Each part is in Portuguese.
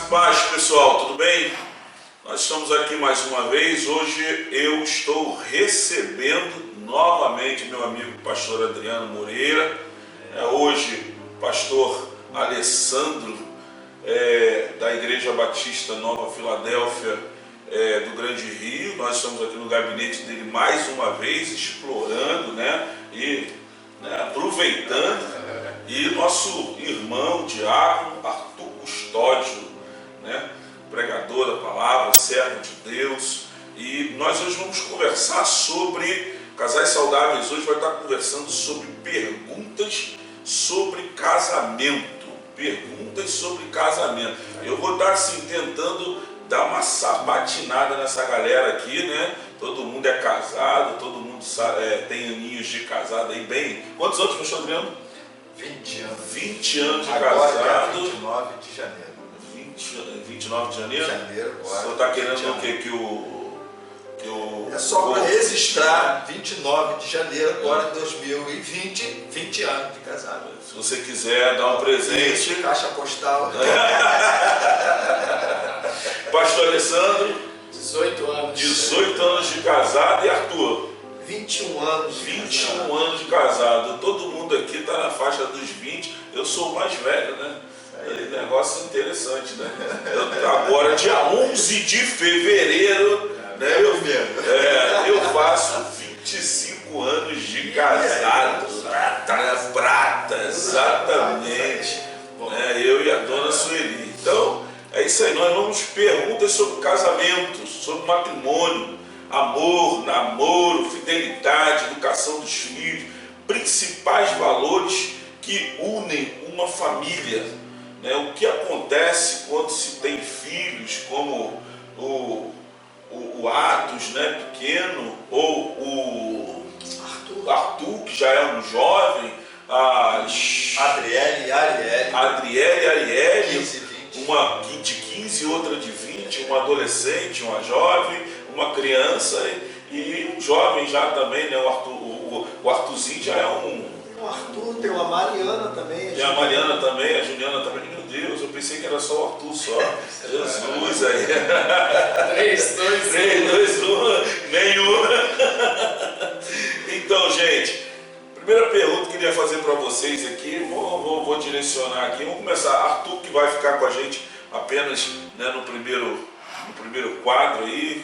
Paz, pessoal, tudo bem? Nós estamos aqui mais uma vez. Hoje eu estou recebendo novamente meu amigo pastor Adriano Moreira. Hoje, pastor Alessandro, da Igreja Batista Nova Filadélfia, do Grande Rio. Nós estamos aqui no gabinete dele mais uma vez, explorando, e aproveitando. E nosso irmão, diácono Arthur Custódio, pregador da palavra, servo de Deus. E nós hoje vamos conversar sobre Casais Saudáveis. Hoje vai estar conversando sobre perguntas sobre casamento. Perguntas sobre casamento. Eu vou estar assim, tentando dar uma sabatinada nessa galera aqui, Todo mundo é casado, todo mundo tem aninhos de casado aí bem. Quantos anos, pastor Adriano? 20 anos. 20 anos de agora, casado. Dia 29 de janeiro. 29 de janeiro? Janeiro, agora. O senhor está querendo o quê? É só para registrar 29 de janeiro, agora de 2020, 20 anos de casado. Se você quiser dar um presente. Caixa postal. Pastor Alessandro. 18 anos. 18 anos de casado. E Arthur? 21 anos. 21 anos de casado. Todo mundo aqui está na faixa dos 20. Eu sou o mais velho, Negócio interessante, Agora, dia 11 de fevereiro, eu faço 25 anos de casado. Prata, exatamente. Eu e a dona Sueli. Então, é isso aí. Nós vamos perguntas sobre casamento, sobre matrimônio, amor, namoro, fidelidade, educação dos filhos, principais valores que unem uma família. O que acontece quando se tem filhos, como o Atos, pequeno, ou o Arthur, que já é um jovem, Adriele e Arielle, 15, 20. uma de 15 e outra de 20, uma adolescente, uma jovem, uma criança e um jovem já também, o Arthurzinho já é um... O Arthur, tem uma Mariana também. Tem a Mariana também, a Juliana também. Meu Deus, eu pensei que era só o Arthur só. Jesus aí. 3, 2, 1, nenhum. Então, gente, primeira pergunta que eu queria fazer para vocês aqui, vou direcionar aqui. Vamos começar. Arthur, que vai ficar com a gente apenas no primeiro quadro aí.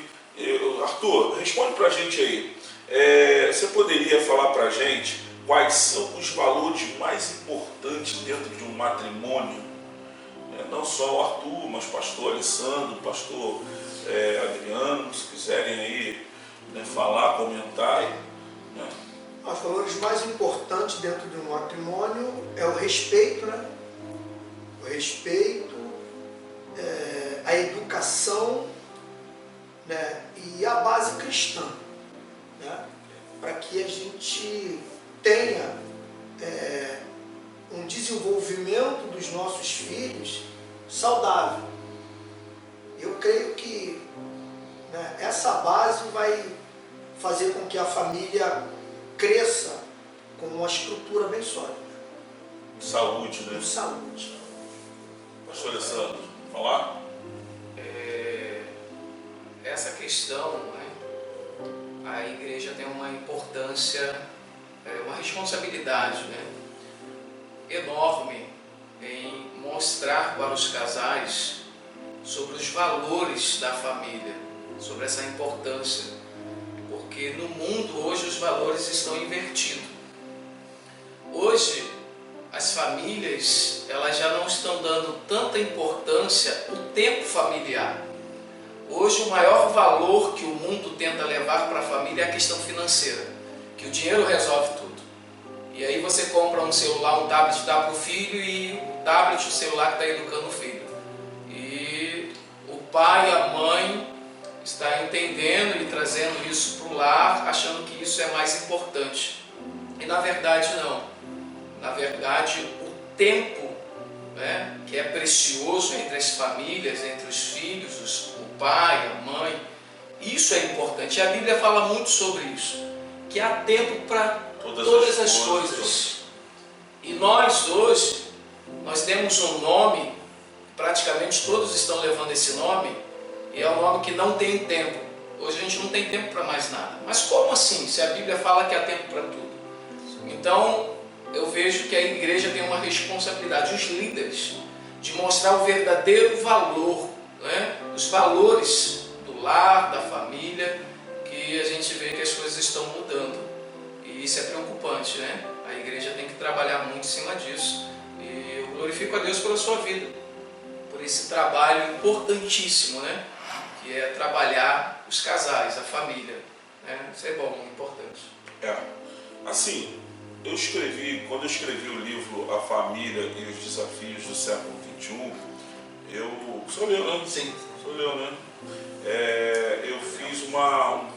Arthur, responde para a gente aí. Você poderia falar para a gente quais são os valores mais importantes dentro de um matrimônio? Não só o Arthur, mas pastor Alessandro, pastor Adriano, se quiserem aí falar, comentar. Os valores mais importantes dentro de um matrimônio é o respeito, O respeito, a educação, e a base cristã, para que a gente tenha um desenvolvimento dos nossos filhos saudável. Eu creio que essa base vai fazer com que a família cresça com uma estrutura bem sólida. Saúde, Com saúde. Pastor Alessandro, falar? Essa questão, a igreja tem uma importância, uma responsabilidade enorme em mostrar para os casais sobre os valores da família, sobre essa importância, porque no mundo hoje os valores estão invertidos. Hoje as famílias elas já não estão dando tanta importância ao tempo familiar. Hoje o maior valor que o mundo tenta levar para a família é a questão financeira, que o dinheiro resolve tudo. E aí você compra um celular, um tablet, dá para o filho, e o tablet, o celular que está educando o filho. E o pai, a mãe está entendendo e trazendo isso para o lar, achando que isso é mais importante. E na verdade não. Na verdade o tempo, que é precioso entre as famílias, entre os filhos, o pai, a mãe, isso é importante. E a Bíblia fala muito sobre isso, que há tempo para todas as coisas. E nós hoje, nós temos um nome praticamente todos estão levando esse nome, e é um nome que não tem tempo. Hoje a gente não tem tempo para mais nada. Mas como assim? Se a Bíblia fala que há tempo para tudo. Então, eu vejo que a igreja tem uma responsabilidade, os líderes, de mostrar o verdadeiro valor, né? Os valores do lar, da família, que a gente vê que as coisas estão mudando. E isso é preocupante, né? A igreja tem que trabalhar muito em cima disso. E eu glorifico a Deus pela sua vida, por esse trabalho importantíssimo, né? Que é trabalhar os casais, a família. Né? Isso é bom, importante. Assim, quando eu escrevi o livro A Família e os Desafios do Século XXI, sou eu, né? Sim. Sou eu, né? Eu fiz uma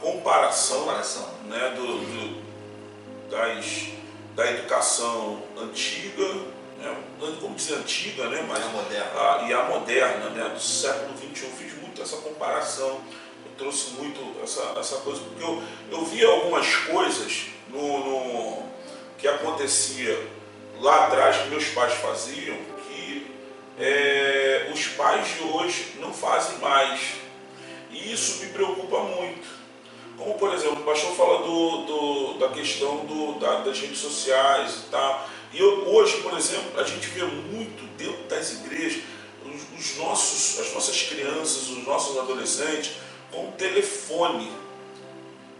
comparação, né, da educação antiga, né, como dizer antiga, né, mas moderna. E a moderna, né, do século XXI. Fiz muito essa comparação, eu trouxe muito essa coisa, porque eu vi algumas coisas que acontecia lá atrás, que meus pais faziam, que os pais de hoje não fazem mais. E isso me preocupa muito. Como, por exemplo, o pastor fala da questão das redes sociais e tal. E hoje, por exemplo, a gente vê muito dentro das igrejas as nossas crianças, os nossos adolescentes com telefone.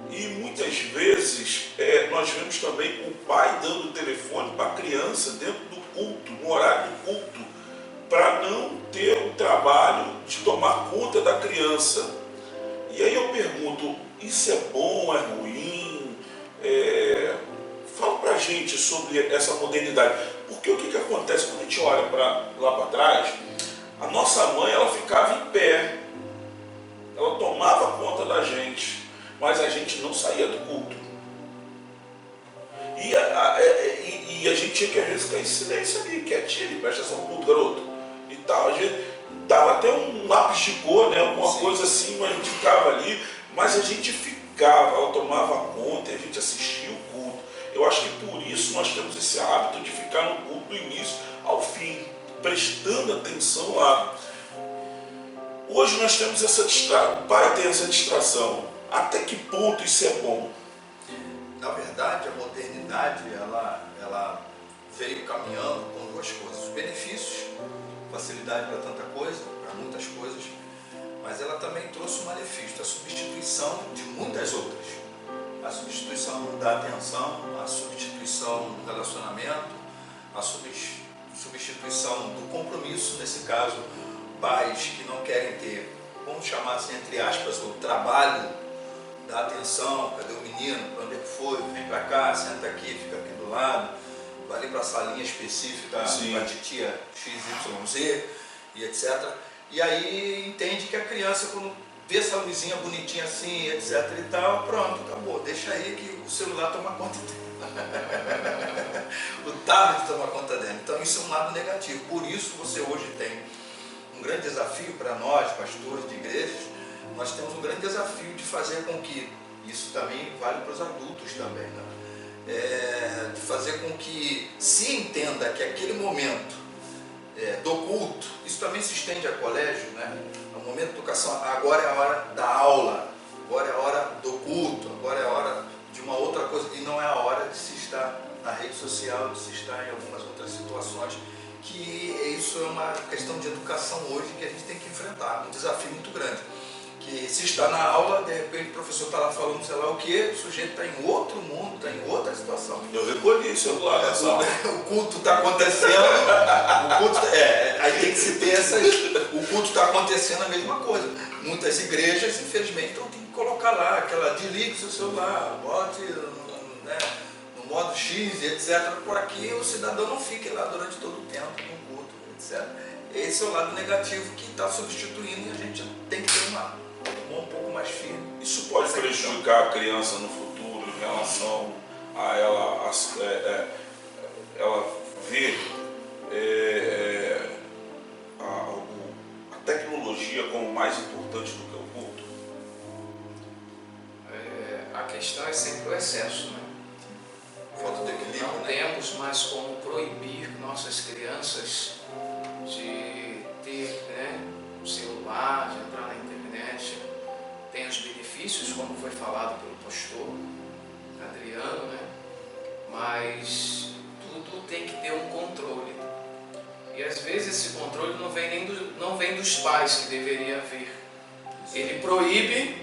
E muitas vezes nós vemos também o pai dando o telefone para a criança dentro do culto, no horário do culto, para não ter o trabalho de tomar conta da criança. E aí eu pergunto, isso é bom, é ruim? Fala pra gente sobre essa modernidade. Porque o que acontece quando a gente olha lá para trás, a nossa mãe, ela ficava em pé, ela tomava conta da gente, mas a gente não saía do culto. E a gente tinha que às vezes ficar em silêncio ali, quietinho, presta atenção no culto, garoto. E tal, a gente dava até um lápis de cor, né, alguma coisa assim, mas a gente ficava ali, mas a gente ficava, ela tomava conta e a gente assistia o culto. Eu acho que por isso nós temos esse hábito de ficar no culto do início ao fim, prestando atenção lá. Hoje nós temos essa distração, o pai tem essa distração. Até que ponto isso é bom? Na verdade, a modernidade, ela veio caminhando com duas coisas. Os benefícios, facilidade para tanta coisa, para muitas coisas, mas ela também trouxe um malefício, a substituição de muitas outras. A substituição da atenção, a substituição do relacionamento, a substituição do compromisso, nesse caso, pais que não querem ter, vamos chamar assim, entre aspas, o trabalho da atenção, cadê o menino, para onde é que foi, vem para cá, senta aqui, fica aqui do lado, vai ali para a salinha específica, para a titia XYZ e etc. E aí entende que a criança, quando vê essa luzinha bonitinha assim, etc e tal, pronto, acabou, deixa aí que o celular toma conta dela. O tablet toma conta dela. Então isso é um lado negativo. Por isso você hoje tem um grande desafio para nós, pastores de igrejas, nós temos um grande desafio de fazer com que, isso também vale para os adultos também, né? De fazer com que se entenda que aquele momento do culto, isso também se estende a colégio, né? O momento de educação, agora é a hora da aula, agora é a hora do culto, agora é a hora de uma outra coisa, e não é a hora de se estar na rede social, de se estar em algumas outras situações, que isso é uma questão de educação hoje que a gente tem que enfrentar, um desafio muito grande. Que se está na aula, de repente o professor está lá falando sei lá o que, o sujeito está em outro mundo, está em outra situação. Eu recolhi o celular nessa aula. O culto está acontecendo, aí tem que se ter o culto está acontecendo a mesma coisa. Muitas igrejas, infelizmente, então tem que colocar lá aquela, desligue o seu celular, bote no modo X, etc., para que o cidadão não fique lá durante todo o tempo no culto, etc. Esse é o lado negativo que está substituindo e a gente tem que ter uma mão um pouco mais firme. Isso pode prejudicar a criança no futuro em relação a ela ver a tecnologia como mais importante do que o culto? A questão é sempre o excesso, né? Falta de equilíbrio, Não né? temos mais como proibir nossas crianças de ter, né, um celular, de entrar na internet. Tem os benefícios, como foi falado pelo pastor Adriano, né? Mas tudo tem que ter um controle. E às vezes esse controle não vem dos pais, que deveria vir. Ele proíbe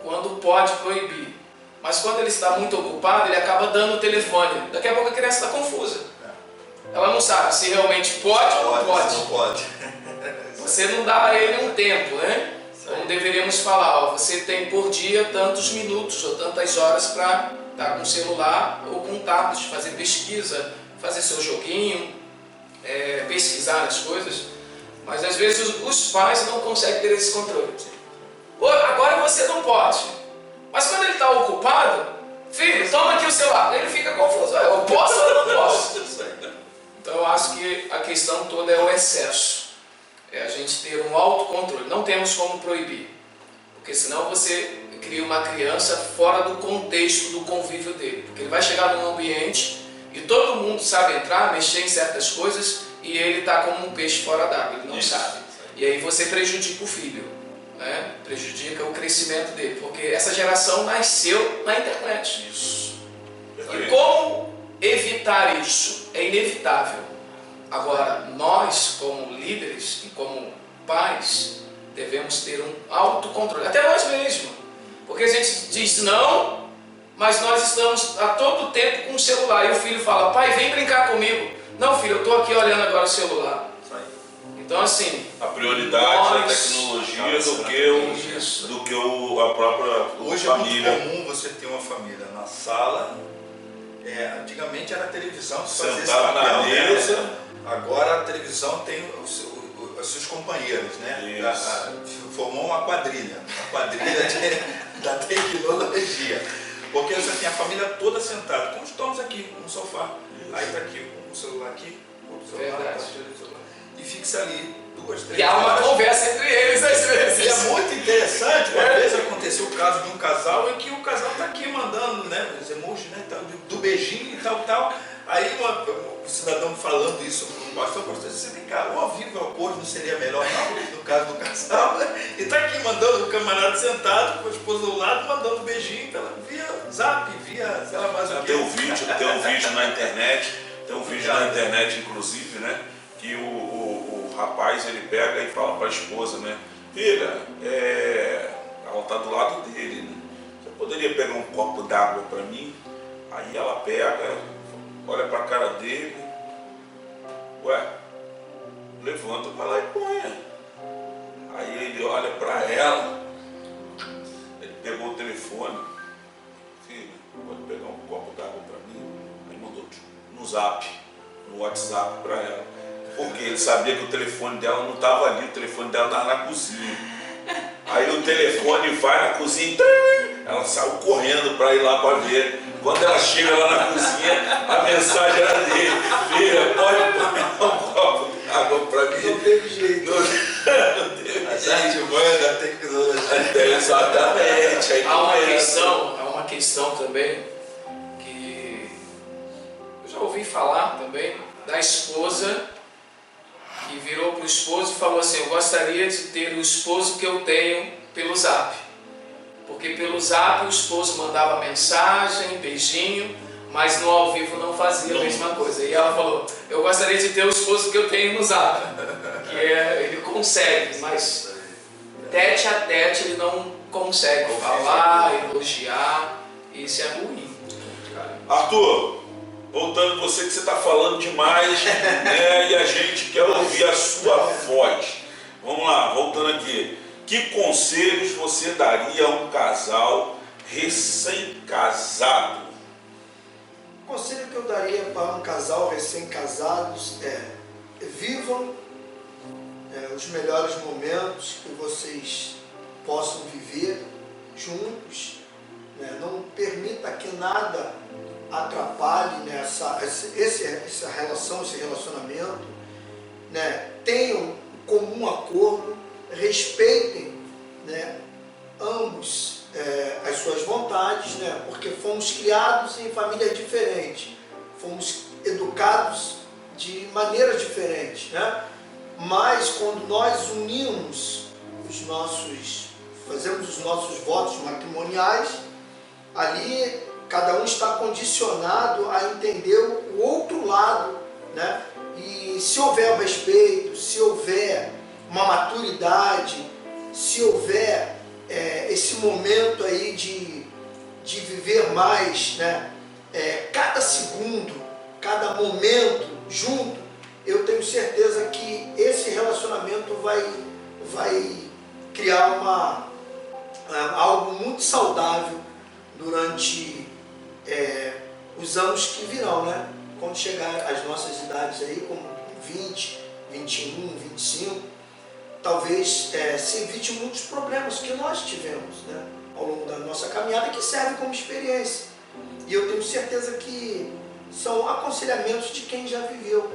quando pode proibir. Mas quando ele está muito ocupado, ele acaba dando o telefone. Daqui a pouco a criança está confusa. Ela não sabe se realmente pode ou não pode. Não pode. Você não dá a ele um tempo, né? Como deveríamos falar, ó, você tem por dia tantos minutos ou tantas horas para estar com o celular ou com o tablet, fazer pesquisa, fazer seu joguinho, pesquisar as coisas. Mas às vezes os pais não conseguem ter esse controle. Agora você não pode. Mas quando ele está ocupado, filho, toma aqui o celular. Ele fica confuso. Eu posso ou não posso? Então eu acho que a questão toda é o excesso. É a gente ter um autocontrole. Não temos como proibir. Porque senão você cria uma criança fora do contexto do convívio dele. Porque ele vai chegar num ambiente e todo mundo sabe entrar, mexer em certas coisas e ele está como um peixe fora d'água. Ele não sabe. E aí você prejudica o filho. Né? Prejudica o crescimento dele. Porque essa geração nasceu na internet. Isso. E como evitar isso? É inevitável. Agora, nós, como líderes e como pais, devemos ter um autocontrole, até nós mesmos. Porque a gente diz não, mas nós estamos a todo tempo com o celular. E o filho fala, pai, vem brincar comigo. Não, filho, eu estou aqui olhando agora o celular. Então, assim... A prioridade da tecnologia do que a própria Hoje família. É muito comum você ter uma família na sala. Antigamente era a televisão, Sentado na mesa. Agora a televisão tem os seus companheiros, né? Formou uma quadrilha da tecnologia. Porque você tem a família toda sentada, como estamos aqui no sofá. Isso. Aí está aqui o celular aqui, outro celular, e fixa ali 2, 3 E há uma conversa entre eles às vezes. E é muito interessante, uma vez aconteceu o caso de um casal em que o casal está aqui mandando, né, os emojis, né, do beijinho e tal. Aí o cidadão falando isso para o pastor disse, vem cá, o ao vivo ao cor não seria melhor não, no caso do casal, né? E está aqui mandando o camarada sentado, com a esposa do lado, mandando um beijinho via zap, via, sei lá mais o que. Tem um vídeo na internet, inclusive, né, que o rapaz, ele pega e fala para a esposa, né, filha, ela está do lado dele, né, você poderia pegar um copo d'água para mim? Aí ela pega, olha para a cara dele, levanta, vai lá e põe. Aí ele olha para ela, ele pegou o telefone, filha, pode pegar um copo d'água para mim? Aí mandou no zap, no WhatsApp para ela, porque ele sabia que o telefone dela não estava ali, o telefone dela estava na cozinha. Aí o telefone vai na cozinha, ela saiu correndo para ir lá para ver. Quando ela chega lá na cozinha, a mensagem era dele, filha, pode pôr um copo d'água para mim. Não teve jeito. A gente manda a tecnologia. Exatamente. Há uma questão também que eu já ouvi falar também da esposa que virou para o esposo e falou assim, eu gostaria de ter o esposo que eu tenho pelo zap. Porque pelo zap o esposo mandava mensagem, beijinho, mas no ao vivo não fazia a mesma coisa. E ela falou, eu gostaria de ter o esposo que eu tenho no zap. Que ele consegue, mas tete a tete ele não consegue falar, elogiar, e isso é ruim. Arthur, voltando você que você está falando demais, né, e a gente quer ouvir a sua voz. Vamos lá, voltando aqui. Que conselhos você daria a um casal recém-casado? O conselho que eu daria para um casal recém-casados vivam os melhores momentos que vocês possam viver juntos, né? Não permita que nada atrapalhe essa relação, esse relacionamento, né? Tenham comum acordo, respeitem, né, ambos as suas vontades, né, porque fomos criados em famílias diferentes, fomos diferentes, né? Mas quando nós unimos fazemos os nossos votos matrimoniais, ali cada um está condicionado a entender o outro lado, né? E se houver um respeito, se houver uma maturidade, se houver esse momento aí de viver mais, né? Cada segundo, cada momento junto, eu tenho certeza que esse relacionamento vai criar algo muito saudável durante os anos que virão, né? Quando chegar às nossas idades aí, como 20, 21, 25, talvez se evite muitos problemas que nós tivemos, né? Ao longo da nossa caminhada, que serve como experiência. E eu tenho certeza que são aconselhamentos de quem já viveu,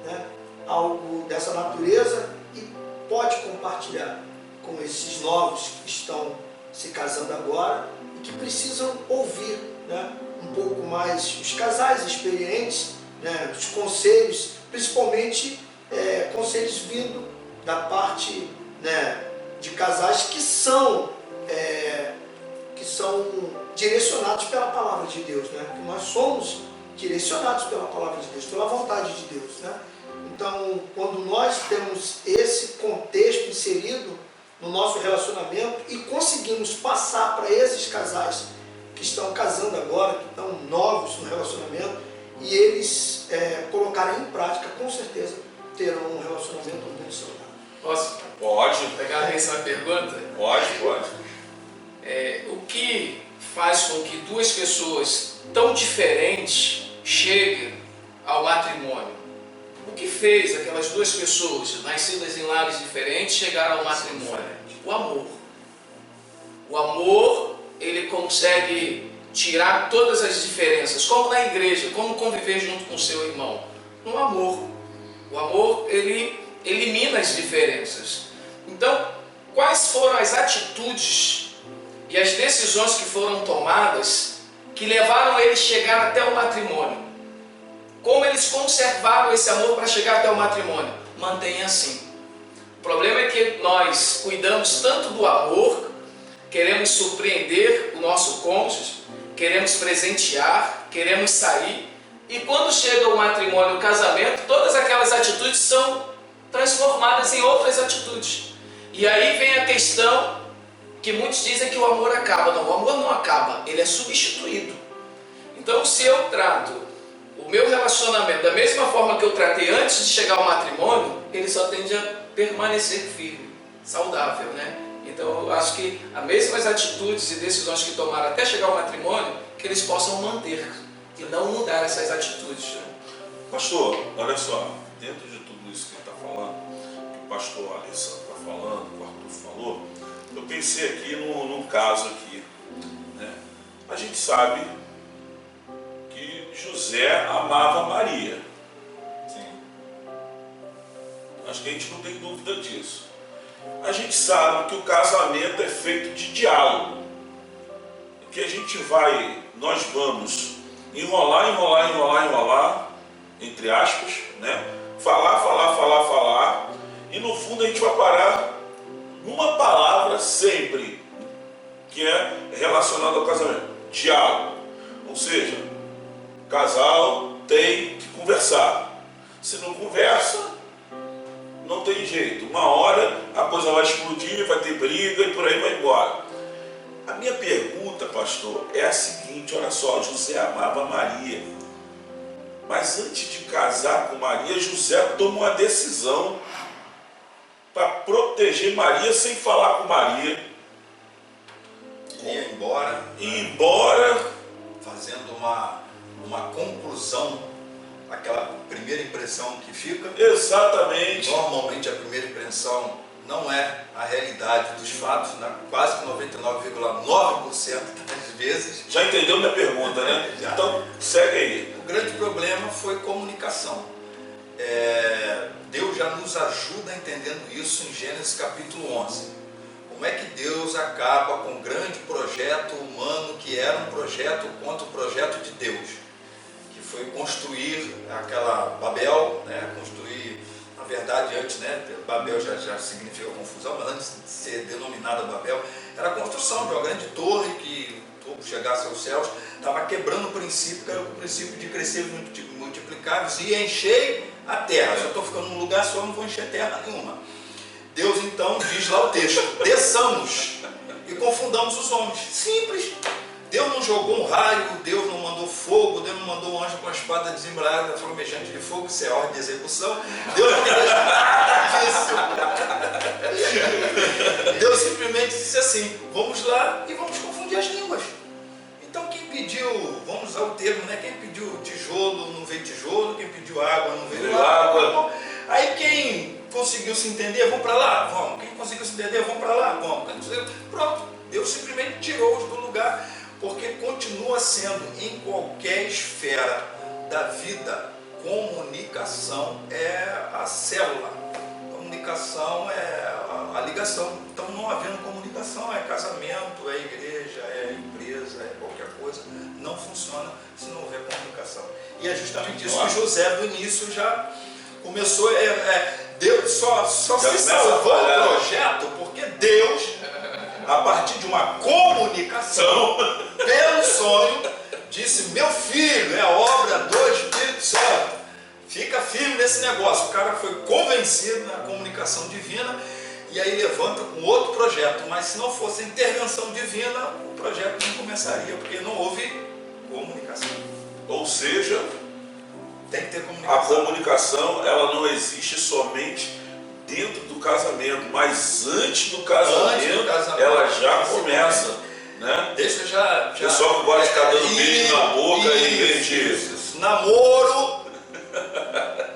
né, algo dessa natureza e pode compartilhar com esses novos que estão se casando agora e que precisam ouvir, né, um pouco mais os casais experientes, né, os conselhos, principalmente conselhos vindo da parte, né, de casais que são direcionados pela palavra de Deus, né? Que nós somos direcionados pela palavra de Deus, pela vontade de Deus, né? Então, quando nós temos esse contexto inserido no nosso relacionamento e conseguimos passar para esses casais que estão casando agora, que estão novos no relacionamento, e eles colocarem em prática, com certeza terão um relacionamento muito saudável. Posso Pode. pegar a mesma pergunta? Pode. O que faz com que duas pessoas tão diferentes cheguem ao matrimônio? O que fez aquelas duas pessoas, nascidas em lares diferentes, chegar ao matrimônio? O amor. O amor, ele consegue tirar todas as diferenças, como na igreja, como conviver junto com o seu irmão. No amor. O amor, ele elimina as diferenças. Então, quais foram as atitudes e as decisões que foram tomadas que levaram eles a chegar até o matrimônio? Como eles conservaram esse amor para chegar até o matrimônio? Mantenha assim. O problema é que nós cuidamos tanto do amor, queremos surpreender o nosso cônjuge, queremos presentear, queremos sair, e quando chega o matrimônio, o casamento, todas aquelas atitudes são transformadas em outras atitudes. E aí vem a questão que muitos dizem que o amor acaba. Não, o amor não acaba, ele é substituído. Então, se eu trato o meu relacionamento da mesma forma que eu tratei antes de chegar ao matrimônio, ele só tende a permanecer firme, saudável, né? Então, eu acho que as mesmas atitudes e decisões que tomaram até chegar ao matrimônio, que eles possam manter e não mudar essas atitudes, né? Pastor, olha só, dentro de tudo isso que ele está falando, que o pastor Alessandro está falando, que o Arthur falou, eu pensei aqui num caso aqui, né? A gente sabe que José amava Maria. Sim. Acho que a gente não tem dúvida disso. A gente sabe que o casamento é feito de diálogo. Que a gente nós vamos enrolar, entre aspas, né? Falar, e no fundo a gente vai parar numa palavra sempre, que é relacionada ao casamento: diálogo. Ou seja, o casal tem que conversar. Se não conversa, não tem jeito. Uma hora a coisa vai explodir, vai ter briga e por aí vai embora. A minha pergunta, pastor, é a seguinte: olha só, José amava Maria, mas antes de casar com Maria, José toma uma decisão para proteger Maria sem falar com Maria. Ia embora. Fazendo uma conclusão, aquela primeira impressão que fica. Exatamente. Normalmente a primeira impressão não é a realidade dos fatos, né? Quase que 99,9% das vezes. Já entendeu minha pergunta, né? Já. Então, segue aí. O grande problema foi comunicação. Deus já nos ajuda entendendo isso em Gênesis capítulo 11. Como é que Deus acaba com um grande projeto humano que era um projeto contra o projeto de Deus, que foi construir aquela Babel, né? Construir, na verdade, antes, né? Babel já significa confusão, mas antes de ser denominada Babel, era a construção de uma grande torre que chegasse aos céus, estava quebrando o princípio, que era o princípio de crescer multiplicar e encher a terra. Se eu estou ficando num lugar só, não vou encher terra nenhuma. Deus então diz lá o texto: desçamos e confundamos os homens. Simples. Deus não jogou um raio, Deus não mandou fogo, Deus não mandou um anjo com a espada desembrulhada, flamejante de fogo, isso é ordem de execução. Deus não fez nada disso. Deus simplesmente disse assim: vamos lá e vamos confundir as línguas. Então quem pediu, vamos usar o termo, né? Quem pediu tijolo não veio tijolo, quem pediu água não veio água. Aí quem conseguiu se entender, vamos para lá, vamos. Quem conseguiu se entender, vamos para lá, vamos. Pronto, Deus simplesmente tirou-os do lugar, porque continua sendo, em qualquer esfera da vida, comunicação é a célula, comunicação é a ligação. Então, não havendo comunicação, é casamento, é igreja, é empresa, é qualquer coisa, não funciona se não houver comunicação. E é justamente isso que José, do início, já começou, Deus só se salvou o projeto porque Deus, a partir de uma comunicação, pelo sonho, disse: meu filho, é obra do Espírito Santo, fica firme nesse negócio. O cara foi convencido na comunicação divina, e aí levanta com outro projeto. Mas se não fosse intervenção divina, o projeto não começaria, porque não houve comunicação. Ou seja, tem que ter comunicação. A comunicação, ela não existe somente dentro do casamento, mas antes do casamento, ela já começa, né? Deixa já. O pessoal que agora está dando beijo na boca e namoro,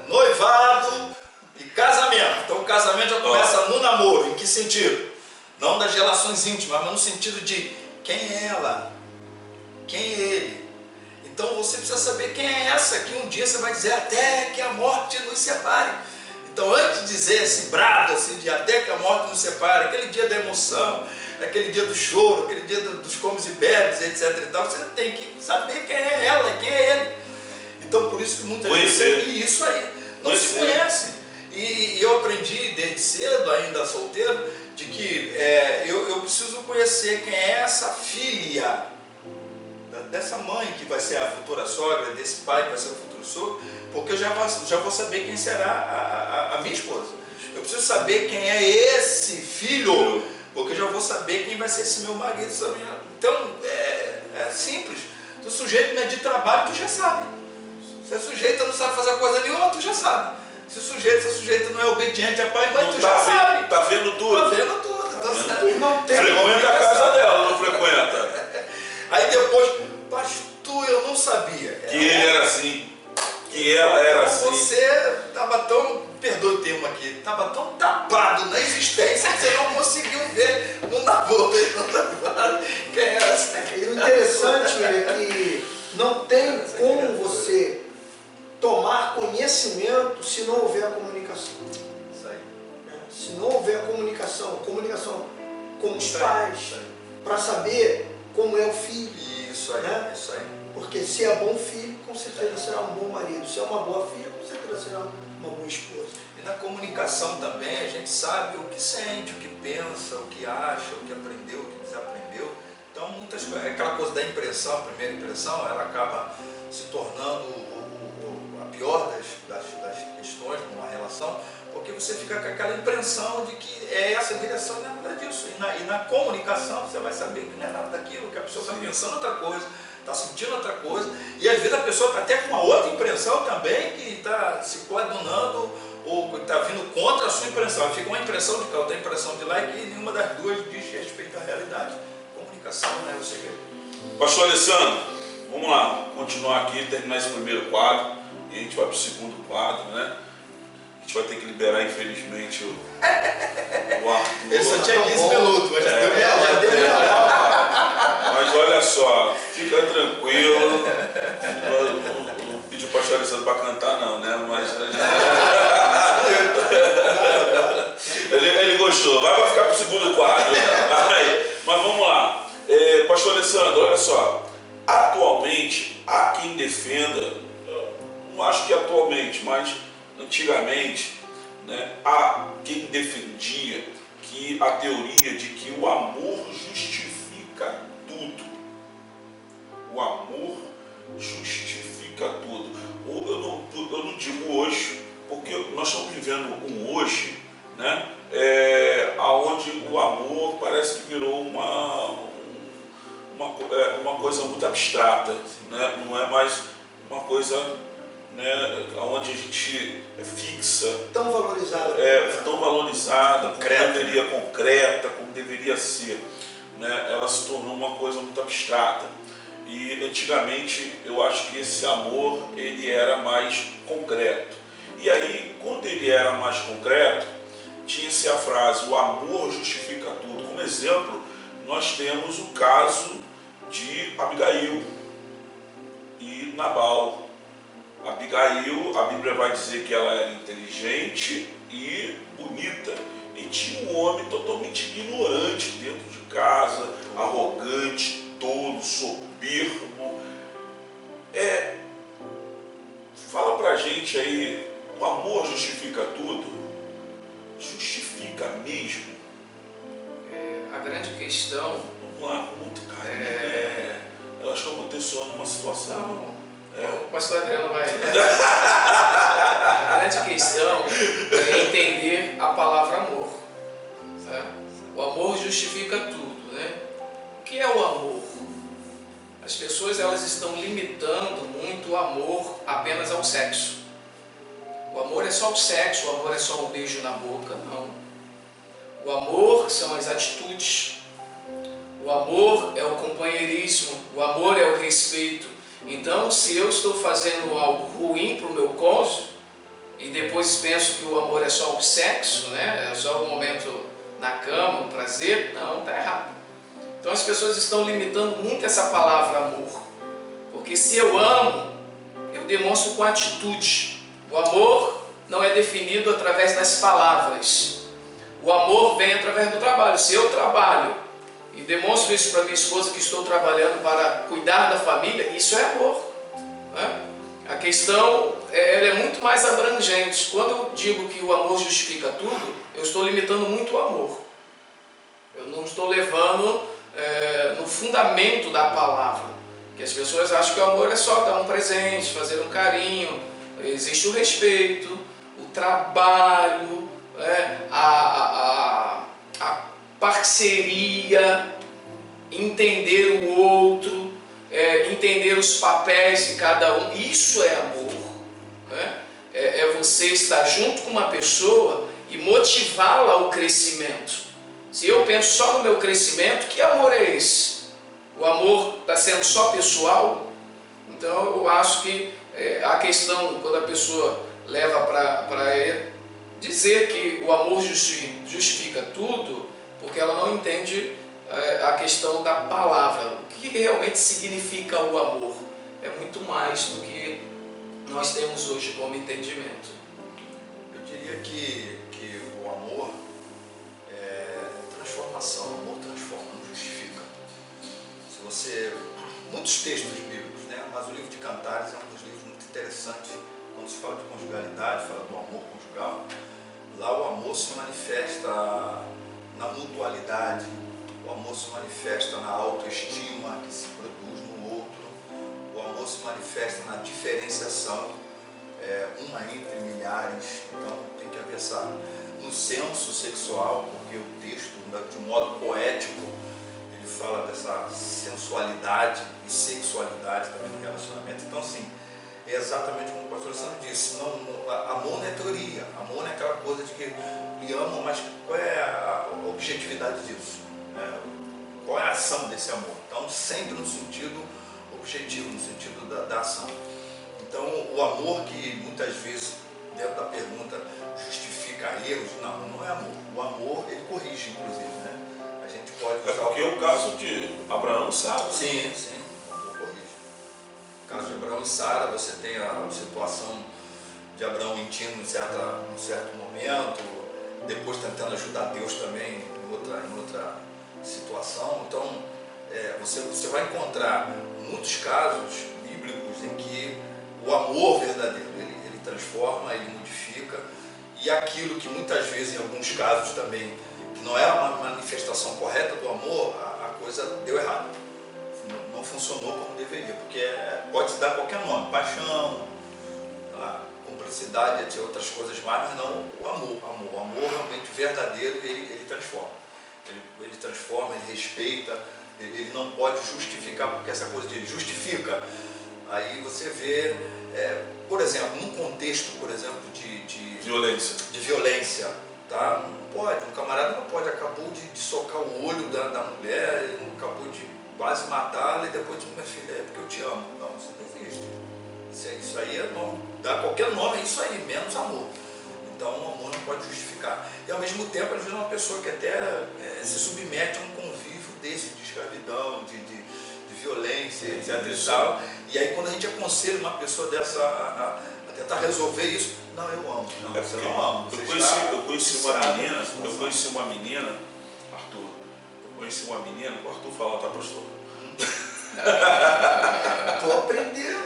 noivado e casamento. Então o casamento já começa no namoro. Em que sentido? Não das relações íntimas, mas no sentido de quem é ela, quem é ele. Então você precisa saber quem é essa, que um dia você vai dizer até que a morte nos separe. Então, antes de dizer esse brado assim, de até que a morte nos separe, aquele dia da emoção, aquele dia do choro, aquele dia dos comes e bebes, etc. e tal, você tem que saber quem é ela, quem é ele. Então, por isso que muita gente isso aí não se conhece. E eu aprendi desde cedo, ainda solteiro, de que eu preciso conhecer quem é essa filha dessa mãe que vai ser a futura sogra, desse pai que vai ser o futuro sogro, porque eu já vou saber quem será a minha esposa. Eu preciso saber quem é esse filho, porque eu já vou saber quem vai ser esse meu marido. Então, é simples. Se o sujeito não é de trabalho, tu já sabe. Se a sujeita não sabe fazer coisa nenhuma, tu já sabe. Se a sujeita não é obediente a pai e mãe, tu já sabe. Tá vendo tudo. Tá vendo tudo. Não tem frequenta a casa dela, não frequenta. Aí depois, pastor, eu não sabia. Que ele era assim. Que ela era assim. Você estava tão, perdoe o termo aqui, estava tão tapado na existência que você não conseguiu ver no namoro, quem era essa? E o interessante é que não tem como você tomar conhecimento se não houver a comunicação. Isso aí. Se não houver comunicação com os pais, para saber como é o filho. Isso aí, né? Isso aí. Porque se é bom filho, com certeza será um bom marido. Se é uma boa filha, com certeza será uma boa esposa. E na comunicação também a gente sabe o que sente, o que pensa, o que acha, o que aprendeu, o que desaprendeu. Então muitas coisas, aquela coisa da impressão, a primeira impressão, ela acaba se tornando a pior das questões numa relação, porque você fica com aquela impressão de que é essa direção e não é nada disso. E na comunicação você vai saber que não é nada daquilo, que a pessoa está pensando outra coisa, está sentindo outra coisa, e às vezes a pessoa está até com uma outra impressão também, que está se coadunando ou está vindo contra a sua impressão. Fica uma impressão de cá, outra impressão de lá, e que nenhuma das duas diz respeito à realidade. Comunicação, né, o segredo. Pastor Alessandro, vamos lá, continuar aqui, terminar esse primeiro quadro, e a gente vai para o segundo quadro, né? A gente vai ter que liberar, infelizmente, o Arthur. Ele só tinha 15 minutos, mas já deu Mas olha só, fica tranquilo. Não pedi o pastor Alessandro para cantar não, né? Mas ele gostou. Vai ficar para o segundo quadro. Mas vamos lá. Pastor Alessandro, olha só. Atualmente, há quem defenda não acho que atualmente, mas antigamente, né, há quem defendia que a teoria de que o amor justifica tudo. O amor justifica tudo. Eu não digo hoje, porque nós estamos vivendo um hoje, né, onde o amor parece que virou uma coisa muito abstrata, né? Não é mais uma coisa, né, onde a gente fixa, Tão valorizado. tão valorizada, concreta, como deveria ser, né? Ela se tornou uma coisa muito abstrata. E antigamente eu acho que esse amor ele era mais concreto. E aí, quando ele era mais concreto, tinha-se a frase: o amor justifica tudo. Como exemplo, nós temos o caso de Abigail e Nabal. Abigail, a Bíblia vai dizer que ela era inteligente e bonita, e tinha um homem totalmente ignorante dentro de casa, arrogante, tolo, soberbo. Fala pra gente aí, o amor justifica tudo? Justifica mesmo? A grande questão Vamos lá, com muito carinho. Eu acho que aconteceu numa situação. o pastor Adriano vai. A grande questão é entender a palavra amor. Tá? O amor justifica tudo, né? O que é o amor? As pessoas elas estão limitando muito o amor apenas ao sexo. O amor é só o sexo, o amor é só um beijo na boca, não. O amor são as atitudes. O amor é o companheirismo, o amor é o respeito. Então, se eu estou fazendo algo ruim para o meu cônjuge e depois penso que o amor é só o sexo, né? É só o momento na cama, o prazer, não, está errado. Então as pessoas estão limitando muito essa palavra amor. Porque se eu amo, eu demonstro com atitude. O amor não é definido através das palavras. O amor vem através do trabalho. Se eu trabalho e demonstro isso para minha esposa que estou trabalhando para cuidar da família, isso é amor, né? A questão ela é muito mais abrangente. Quando eu digo que o amor justifica tudo, eu estou limitando muito o amor. Eu não estou levando no fundamento da palavra. Que as pessoas acham que o amor é só dar um presente, fazer um carinho. Existe o respeito, o trabalho, a parceria, entender o outro, entender os papéis de cada um. Isso é amor, né? É você estar junto com uma pessoa e motivá-la ao crescimento. Se eu penso só no meu crescimento, que amor é esse? O amor está sendo só pessoal? Então eu acho que a questão, quando a pessoa leva para dizer que o amor justifica tudo, porque ela não entende a questão da palavra. O que realmente significa o amor? É muito mais do que nós temos hoje como entendimento. Eu diria que o amor é transformação. O amor transforma, não justifica. Se você... Muitos textos bíblicos, né? Mas o livro de Cantares é um dos livros muito interessantes. Quando se fala de conjugalidade, fala do amor conjugal. Lá o amor se manifesta na mutualidade, o amor se manifesta na autoestima que se produz no outro, o amor se manifesta na diferenciação, uma entre milhares. Então tem que haver no senso sexual, porque o texto, de modo poético, ele fala dessa sensualidade e sexualidade também no relacionamento. Então assim, é exatamente como o pastor Sandro disse, amor não é teoria, amor não é aquela coisa de que me amo, mas qual é a objetividade disso? Qual é a ação desse amor? Então sempre no sentido objetivo, no sentido da ação. Então o amor que muitas vezes, dentro da pergunta, justifica erros, não é amor. O amor, ele corrige, inclusive, né? A gente pode usar... Porque o caso de Abraão e Sara. Sim, o amor corrige. No caso de Abraão e Sara, você tem a situação de Abraão mentindo em certo momento, depois tentando ajudar Deus também em outra situação. Então, você vai encontrar muitos casos bíblicos em que o amor verdadeiro, transforma, ele modifica, e aquilo que muitas vezes, em alguns casos também, que não era uma manifestação correta do amor, a coisa deu errado. Não funcionou como deveria, porque pode se dar qualquer nome, paixão, cumplicidade, entre outras coisas mais, mas não o amor. O amor realmente verdadeiro, ele transforma. Ele transforma, ele respeita, ele não pode justificar, porque essa coisa de ele justifica, aí você vê, por exemplo, num contexto, por exemplo, de violência, tá? Não pode, um camarada não pode, acabou de socar o olho da mulher, ele acabou de quase matá-la e depois diz, minha filha, é porque eu te amo. Não, você não existe. Isso aí é nome, dá qualquer nome, é isso aí, menos amor. Então o amor não pode justificar. E ao mesmo tempo, às vezes, uma pessoa que até se submete a um convívio desse, de escravidão, de violência, etc. E tal. E aí quando a gente aconselha uma pessoa dessa a tentar resolver isso, não, eu amo. Não, você não ama. Eu conheci uma menina, Arthur. O Arthur fala, tá, pastor? Estou aprendendo.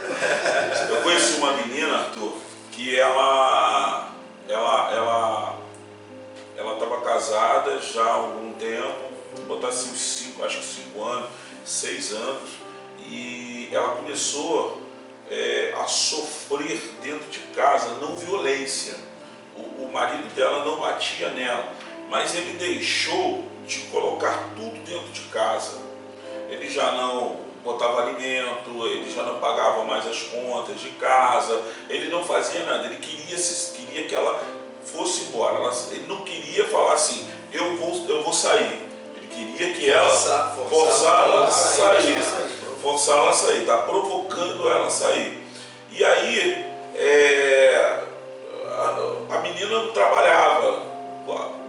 Eu conheci uma menina, Arthur, que ela estava casada já há algum tempo, botar assim acho que 5 anos, 6 anos, e ela começou a sofrer dentro de casa, não violência. O marido dela não batia nela, mas ele deixou de colocar tudo dentro de casa. Ele já não botava alimento, ele já não pagava mais as contas de casa, ele não fazia nada, ele queria que ela fosse embora. Ele não queria falar assim, eu vou sair. Ele queria que ela forçá-la a sair, está provocando ela a sair. E aí a menina trabalhava,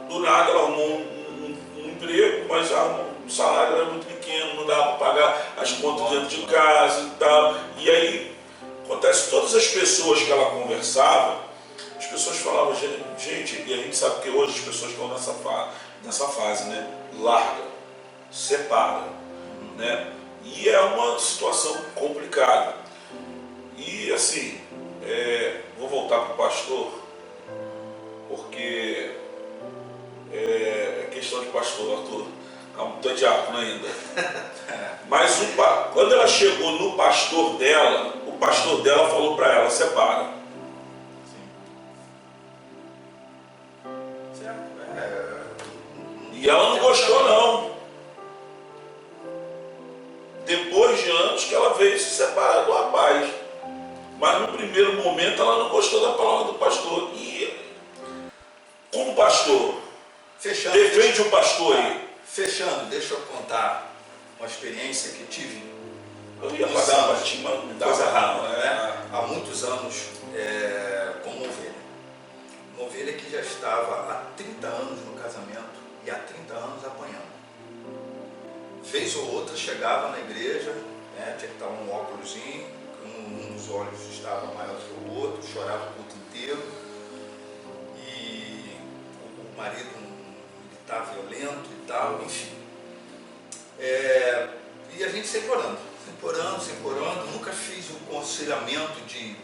do nada ela arrumou um emprego, mas o salário era muito pequeno, não dava para pagar as contas dentro de casa e tal. E aí acontece, todas as pessoas que ela conversava, as pessoas falavam, gente, e a gente sabe que hoje as pessoas estão nessa fase, né? Larga, separa, né? E é uma situação complicada. E assim, vou voltar para o pastor, porque é questão de pastor, Arthur. Estou diácono ainda. Mas quando ela chegou no pastor dela, o pastor dela falou para ela, separa. E ela não gostou, não. Depois de anos que ela veio se separar do rapaz. Mas no primeiro momento ela não gostou da palavra do pastor. E como pastor, defende o pastor aí. Fechando, deixa eu contar uma experiência que tive. Eu ia passar mas não dava coisa rara, não, né? Há muitos anos com uma ovelha. Uma ovelha que já estava há 30 anos no casamento e há 30 anos apanhando. Vez ou outra chegava na igreja, né, tinha que estar um óculosinho, um dos olhos estava maior que o outro, chorava o culto inteiro. E o marido militar violento e tal, enfim. E a gente sempre orando, nunca fiz o aconselhamento de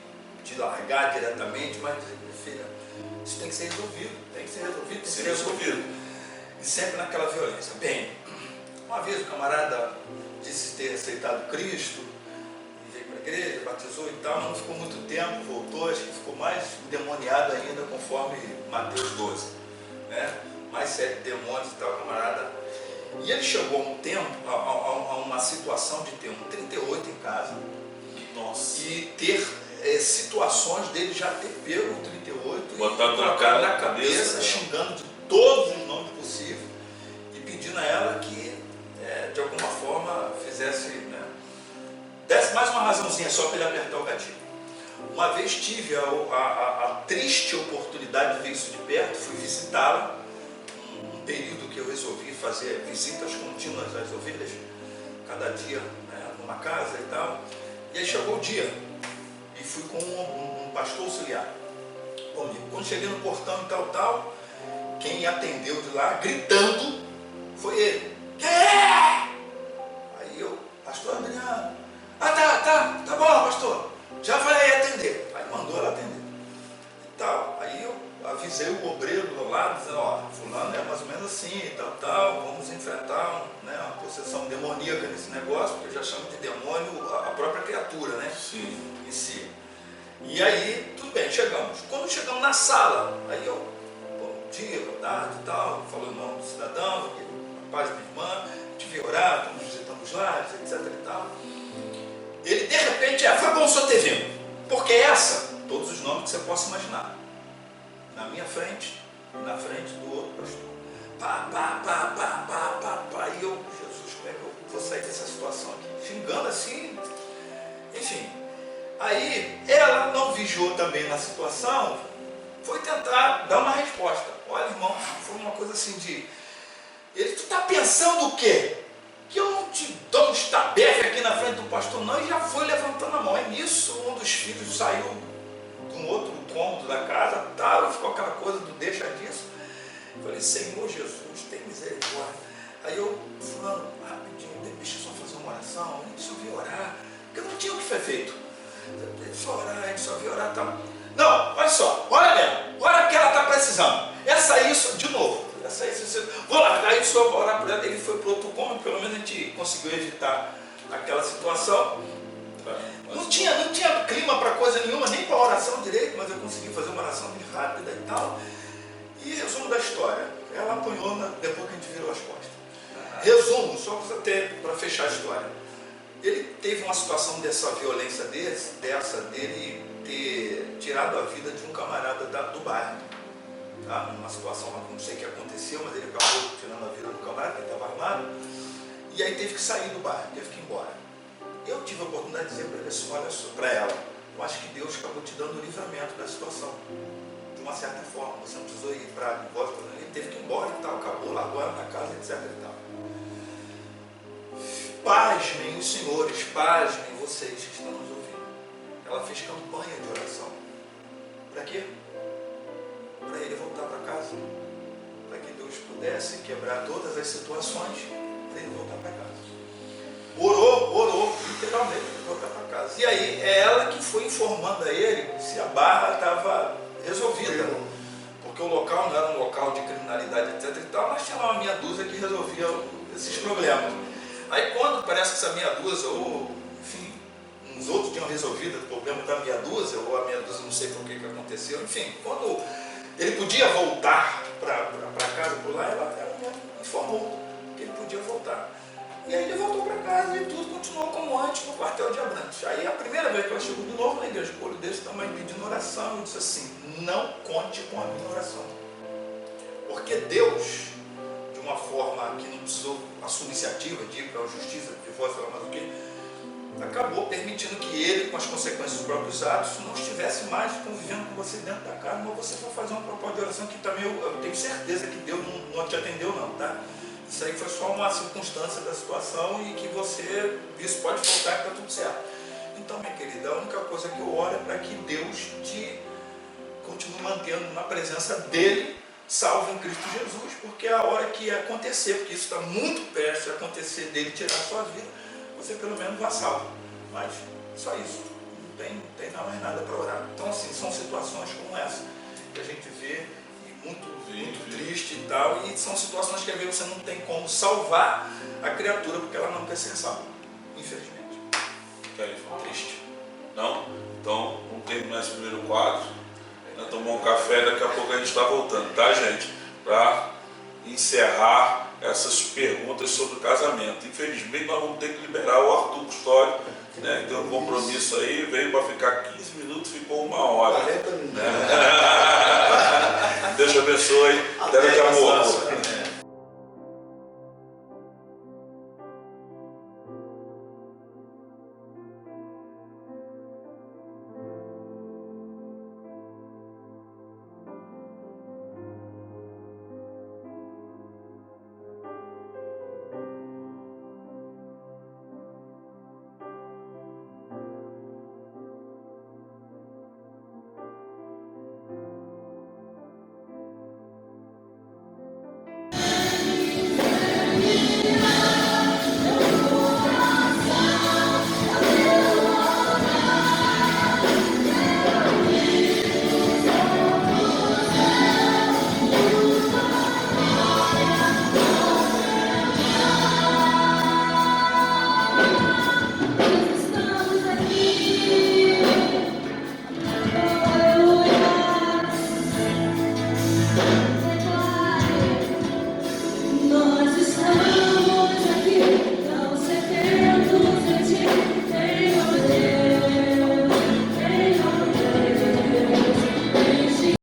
largar diretamente, mas filha, isso tem que ser resolvido, tem que ser resolvido. E sempre naquela violência. Bem, uma vez o camarada disse ter aceitado Cristo, veio para a igreja, batizou e tal, não ficou muito tempo, voltou, acho que ficou mais endemoniado ainda, conforme Mateus 12, né? Mais 7 demônios e tal, camarada. E ele chegou a um tempo, a uma situação de ter um 38 em casa. Nossa. E ter situações dele já ter pego o 38 botado e colocado na cabeça, xingando de todos os nomes possíveis e pedindo a ela que, de alguma forma, fizesse, né, desse mais uma razãozinha só para ele apertar o gatilho. Uma vez tive a triste oportunidade de ver isso de perto, fui visitá-la, um período que eu resolvi fazer visitas contínuas às ovelhas, cada dia, né, numa casa e tal. E aí chegou o dia e fui com um pastor auxiliar comigo. Quando cheguei no portão e tal, quem atendeu de lá, gritando, foi ele. Quem é? Aí eu, pastor Adriano. Tá bom, pastor. Já vai aí atender. Aí mandou ela atender. avisei o obreiro lá, dizendo, ó, fulano é mais ou menos assim, tal, vamos enfrentar uma possessão demoníaca nesse negócio, porque eu já chamo de demônio a própria criatura, né? Sim. Em si. E aí, tudo bem, chegamos. Quando chegamos na sala, aí eu, bom dia, boa tarde e tal, falou o nome do cidadão, a paz da minha irmã, tive que orar, estamos visitando os lares, etc e tal. Ele, de repente, foi bom o senhor ter vindo, porque todos os nomes que você possa imaginar, na minha frente e na frente do outro pastor. E eu, Jesus, como é que eu vou sair dessa situação aqui? Xingando assim, enfim. Aí, ela não vigiou também na situação, foi tentar dar uma resposta. Olha, irmão, foi uma coisa assim de... tu está pensando o quê? Que eu não te dou um estabefe aqui na frente do pastor, não, e já foi levantando a mão. É nisso, um dos filhos saiu de um outro cômodo da casa, tal, e ficou aquela coisa do deixa disso. Eu falei, Senhor Jesus, tem misericórdia. Aí eu, fulano, rapidinho, deixa eu só fazer uma oração, a gente só veio orar, porque eu não tinha o que foi feito. A gente só veio orar, tal. Não, olha só, olha mesmo, olha o que ela está precisando. Isso, de novo. Vou lá, aí o senhor vai orar por ela. Ele foi para outro cômodo, pelo menos a gente conseguiu evitar aquela situação. Não tinha clima para coisa nenhuma, nem para oração direito, mas eu consegui fazer uma oração bem rápida e tal. E resumo da história, ela apanhou depois que a gente virou as costas. Resumo, só para fechar a história. Ele teve uma situação dessa violência dele ter tirado a vida de um camarada do bairro. Tá? Numa situação, não sei o que aconteceu, mas ele acabou tirando a vida do camarada, que estava armado, e aí teve que sair do bairro, teve que ir embora. Eu tive a oportunidade de dizer para ele assim, olha só, para ela, eu acho que Deus acabou te dando o livramento da situação, de uma certa forma, você não precisou ir para de volta, ele teve que ir embora e tal, acabou, largou ela na casa, etc e tal. Pasmem os senhores, pasmem vocês que estão nos ouvindo. Ela fez campanha de oração. Para quê? Para ele voltar para casa, para que Deus pudesse quebrar todas as situações, para ele voltar para casa. Orou, literalmente, para voltar para casa. E aí, é ela que foi informando a ele se a barra estava resolvida, porque o local não era um local de criminalidade, etc e tal, mas tinha lá uma meia dúzia que resolvia esses problemas. Aí quando parece que essa meia dúzia, ou enfim, uns outros tinham resolvido o problema da meia dúzia, ou a meia dúzia não sei por que aconteceu, enfim, quando ele podia voltar para casa por lá, ela me informou que ele podia voltar. E aí ele voltou para casa e tudo continuou como antes no quartel de Abrantes. Aí a primeira vez que ela chegou de novo na igreja, com o olho desse tamanho, pedindo oração, eu disse assim, não conte com a minha oração. Porque Deus, de uma forma que não precisou a sua iniciativa de ir para a justiça, de divórcio, sei lá mais o quê, acabou permitindo que ele, com as consequências dos próprios atos, não estivesse mais convivendo com você dentro da casa, mas você foi fazer uma proposta de oração que também eu tenho certeza que Deus não te atendeu não, tá? Isso aí foi só uma circunstância da situação e que isso pode voltar que está tudo certo. Então, minha querida, a única coisa que eu oro é para que Deus te continue mantendo na presença dele, salvo em Cristo Jesus, porque é a hora que acontecer, porque isso está muito perto de acontecer, dele tirar a sua vida, você pelo menos vai salvo. Mas só isso, não tem mais nada para orar. Então assim, são situações como essa que a gente vê, e muito triste e tal, e são situações que às vezes você não tem como salvar a criatura, porque ela não quer ser salva, infelizmente. Triste. Não? Então, vamos terminar esse primeiro quadro, tomar um café, daqui a pouco a gente está voltando, tá, gente? Para encerrar essas perguntas sobre o casamento. Infelizmente nós vamos ter que liberar o Arthur Custódio, né? Tem um compromisso aí, veio para ficar 15 minutos, ficou 1 hora. 40 minutos. Deus te abençoe, até daqui a pouco.